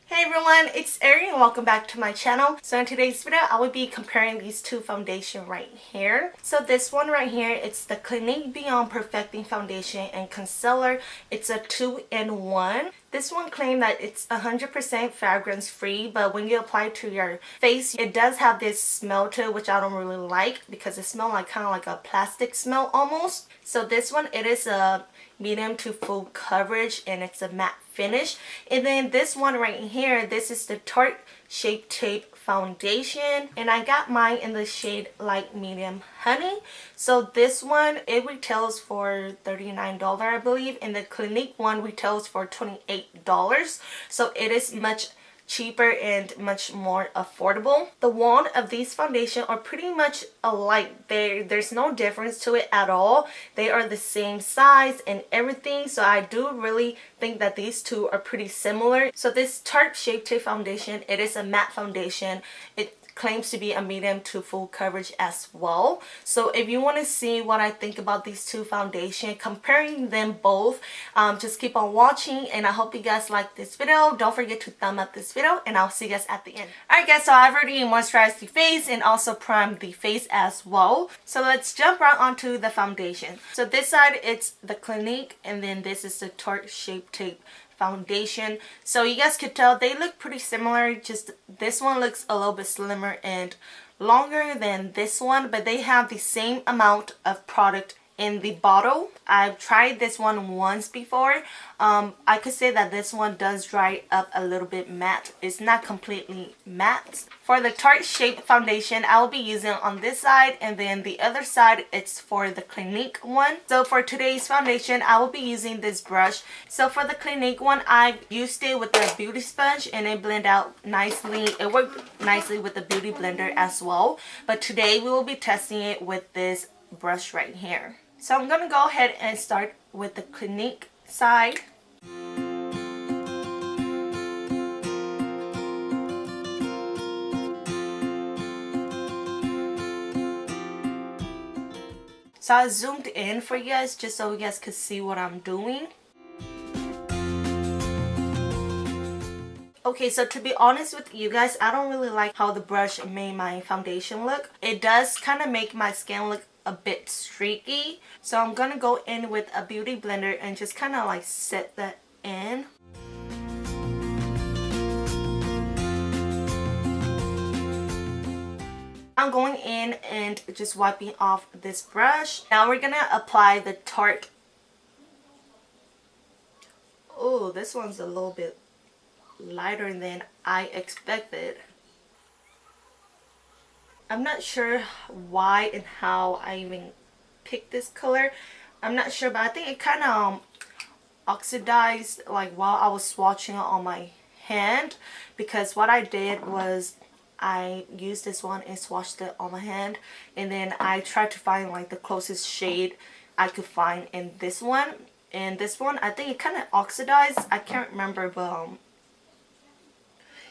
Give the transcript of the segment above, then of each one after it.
Hey everyone, it's Erin and welcome back to my channel. So in today's video, I will be comparing these two foundations right here. So this one right here, it's the Clinique Beyond Perfecting Foundation and Concealer. It's a 2-in-1. This one claims that it's 100% fragrance free, but when you apply it to your face, it does have this smell to it, which I don't really like because it smells like kind of like a plastic smell almost. So this one, it is a medium to full coverage and it's a matte finish. And then this one right here, this is the Tarte Shape Tape Foundation, and I got mine in the shade Light Medium Honey. So this one, it retails for $39 I believe, and the Clinique one retails for $28. So it is much cheaper and much more affordable. The wand of these foundation are pretty much alike. There's no difference to it at all. They are the same size and everything, so I do really think that these two are pretty similar. So this Tarte Shape Tape Foundation, it is a matte foundation. It claims to be a medium to full coverage as well. So if you want to see what I think about these two foundations, comparing them both, just keep on watching, and I hope you guys like this video. Don't forget to thumb up this video, and I'll see you guys at the end. Alright guys, so I've already moisturized the face and also primed the face as well. So let's jump right onto the foundation. So this side, it's the Clinique, and then this is the Tarte Shape Tape Foundation. So you guys could tell they look pretty similar, just this one looks a little bit slimmer and longer than this one, but they have the same amount of product in the bottle. I've tried this one once before. I could say that this one does dry up a little bit matte. It's not completely matte. For the Tarte Shape Foundation, I will be using on this side, and then the other side it's for the Clinique one. So for today's foundation, I will be using this brush. So for the Clinique one, I used it with the beauty sponge and it blended out nicely. It worked nicely with the beauty blender as well. But today we will be testing it with this brush right here. So I'm going to go ahead and start with the Clinique side. So I zoomed in for you guys just so you guys could see what I'm doing. Okay, so to be honest with you guys, I don't really like how the brush made my foundation look. It does kind of make my skin look a bit streaky. So I'm gonna go in with a beauty blender and just kind of like set that in. I'm going in and just wiping off this brush. Now we're gonna apply the Tarte. Oh, this one's a little bit lighter than I expected. I'm not sure why and how I even picked this color. I'm not sure, but I think it kind of oxidized like while I was swatching it on my hand, because what I did was I used this one and swatched it on my hand, and then I tried to find like the closest shade I could find in this one. And this one, I think it kind of oxidized. I can't remember, but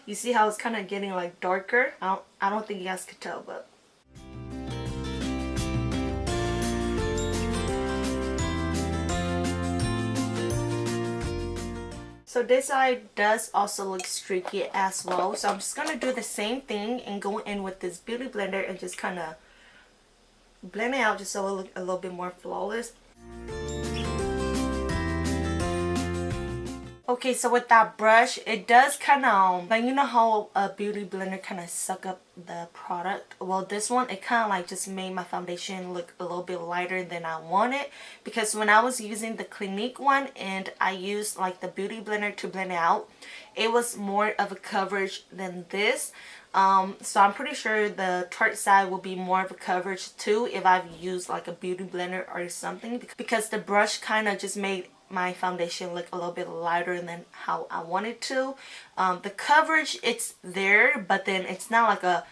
you see how it's kind of getting like darker? I don't think you guys could tell, but so this side does also look streaky as well. So I'm just gonna do the same thing and go in with this beauty blender and just kind of blend it out just so it look a little bit more flawless. Okay, so with that brush, it does kind of, like, you know how a beauty blender kind of suck up the product? Well, this one, it kind of like just made my foundation look a little bit lighter than I wanted, because when I was using the Clinique one and I used like the beauty blender to blend it out, it was more of a coverage than this. So I'm pretty sure the Tarte side will be more of a coverage too if I've used like a beauty blender or something, because the brush kind of just made my foundation look a little bit lighter than how I wanted to. The coverage, it's there, but then it's not like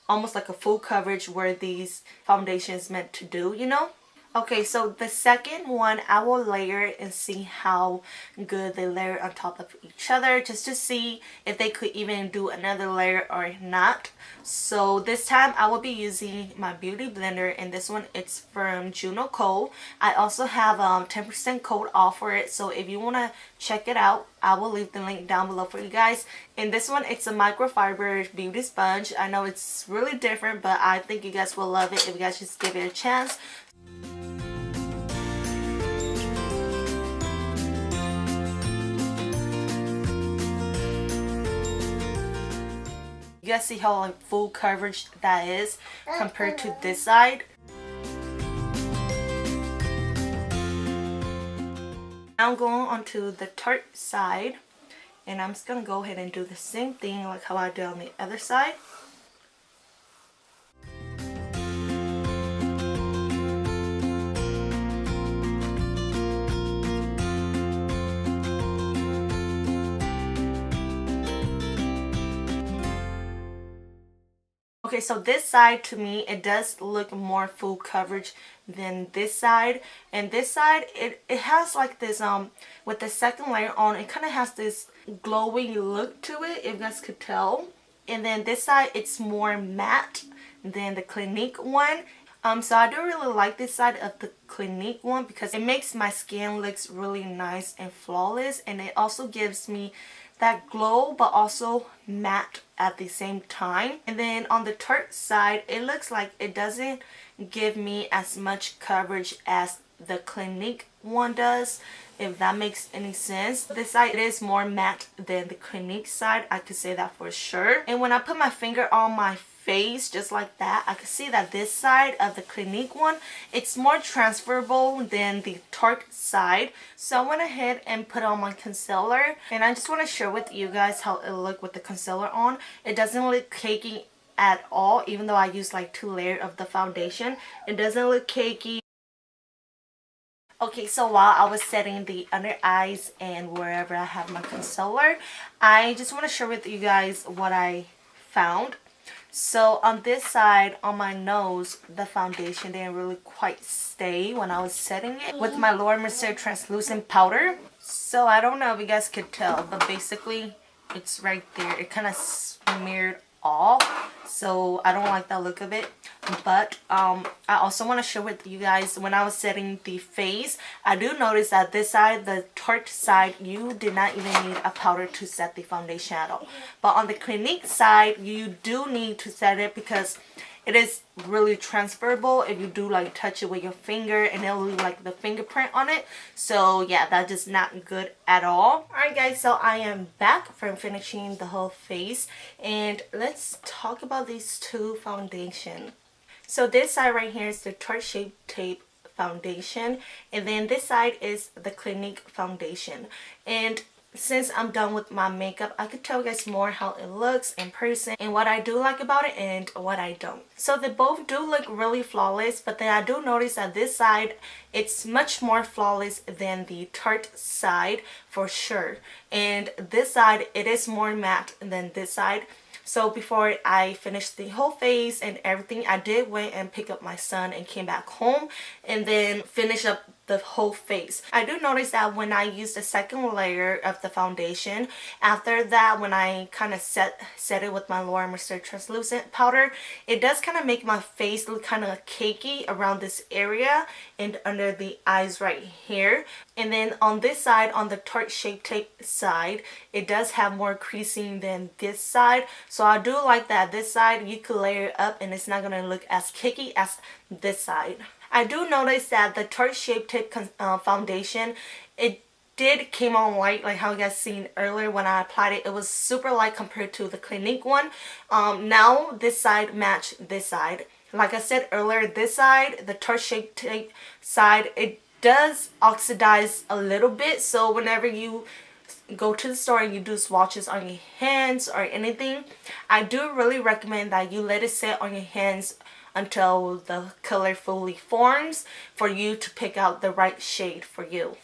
almost like a full coverage where these foundations meant to do, you know? Okay, so the second one, I will layer it and see how good they layer on top of each other, just to see if they could even do another layer or not. So this time I will be using my beauty blender, and this one, it's from Juno Co. I also have 10% code off for it, so if you want to check it out, I will leave the link down below for you guys. And this one, it's a microfiber beauty sponge. I know it's really different, but I think you guys will love it if you guys just give it a chance. You guys see how like full coverage that is compared to this side. Now I'm going on to the Tarte side, and I'm just going to go ahead and do the same thing like how I did on the other side. Okay, so this side, to me, it does look more full coverage than this side. And this side, it has like this, with the second layer on, it kind of has this glowing look to it, if you guys could tell. And then this side, it's more matte than the Clinique one. So I do really like this side of the Clinique one because it makes my skin looks really nice and flawless. And it also gives me that glow, but also matte at the same time. And then on the Tarte side, it looks like it doesn't give me as much coverage as the Clinique one does, if that makes any sense. This side, it is more matte than the Clinique side, I could say that for sure. And when I put my finger on my face just like that, I can see that this side of the Clinique one, it's more transferable than the Tarte side. So I went ahead and put on my concealer, and I just want to share with you guys how it looked with the concealer on. It doesn't look cakey at all, even though I used like 2 layers of the foundation. It doesn't look cakey. Okay, so while I was setting the under eyes and wherever I have my concealer, I just want to share with you guys what I found. So on this side, on my nose, the foundation didn't really quite stay when I was setting it with my Laura Mercier translucent powder. So I don't know if you guys could tell, but basically it's right there. It kind of smeared off, so I don't like the look of it. But I also want to share with you guys, when I was setting the face, I do notice that this side, the Tarte side, you did not even need a powder to set the foundation at all. But on the Clinique side, you do need to set it because it is really transferable. If you do like touch it with your finger, and it'll leave like the fingerprint on it. So yeah, that is not good at all. Alright guys, so I am back from finishing the whole face, and let's talk about these two foundations. So this side right here is the Tarte Shape Tape foundation, and then this side is the Clinique foundation. And since I'm done with my makeup, I could tell you guys more how it looks in person and what I do like about it and what I don't. So they both do look really flawless, but then I do notice that this side, it's much more flawless than the Tarte side for sure. And this side, it is more matte than this side. So before I finished the whole face and everything, I did went and pick up my son and came back home and then finish up the whole face. I do notice that when I use the second layer of the foundation, after that, when I kind of set it with my Laura Mercier translucent powder, it does kind of make my face look kind of cakey around this area and under the eyes right here. And then on this side, on the Tarte Shape Tape side, it does have more creasing than this side. So I do like that this side you could layer it up and it's not going to look as cakey as this side. I do notice that the Tarte Shape Tape foundation, it did came on light, like how you guys seen earlier when I applied it. It was super light compared to the Clinique one. Now this side matched this side. Like I said earlier, this side, the Tarte Shape Tape side, it does oxidize a little bit. So whenever you go to the store and you do swatches on your hands or anything, I do really recommend that you let it sit on your hands until the color fully forms for you to pick out the right shade for you.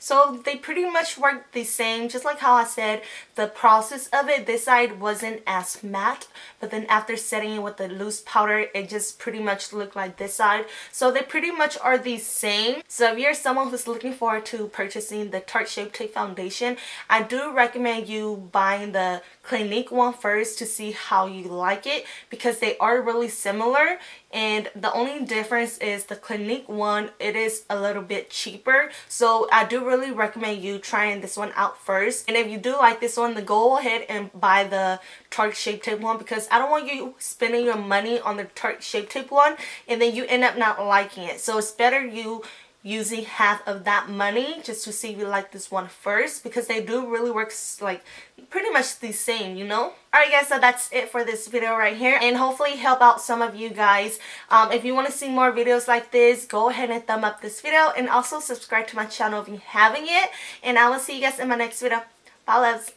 So they pretty much work the same, just like how I said, the process of it, this side wasn't as matte, but then after setting it with the loose powder, it just pretty much looked like this side. So they pretty much are the same. So if you're someone who's looking forward to purchasing the Tarte Shape Tape foundation, I do recommend you buying the Clinique one first to see how you like it, because they are really similar, and the only difference is the Clinique one, it is a little bit cheaper. So I do really recommend you trying this one out first, and if you do like this one, then go ahead and buy the Tarte Shape Tape one, because I don't want you spending your money on the Tarte Shape Tape one and then you end up not liking it. So it's better you using half of that money just to see if you like this one first, because they do really work like pretty much the same, you know. Alright guys, so that's it for this video right here, and hopefully help out some of you guys. If you want to see more videos like this, go ahead and thumb up this video, and also subscribe to my channel if you haven't yet, and I will see you guys in my next video. Bye loves.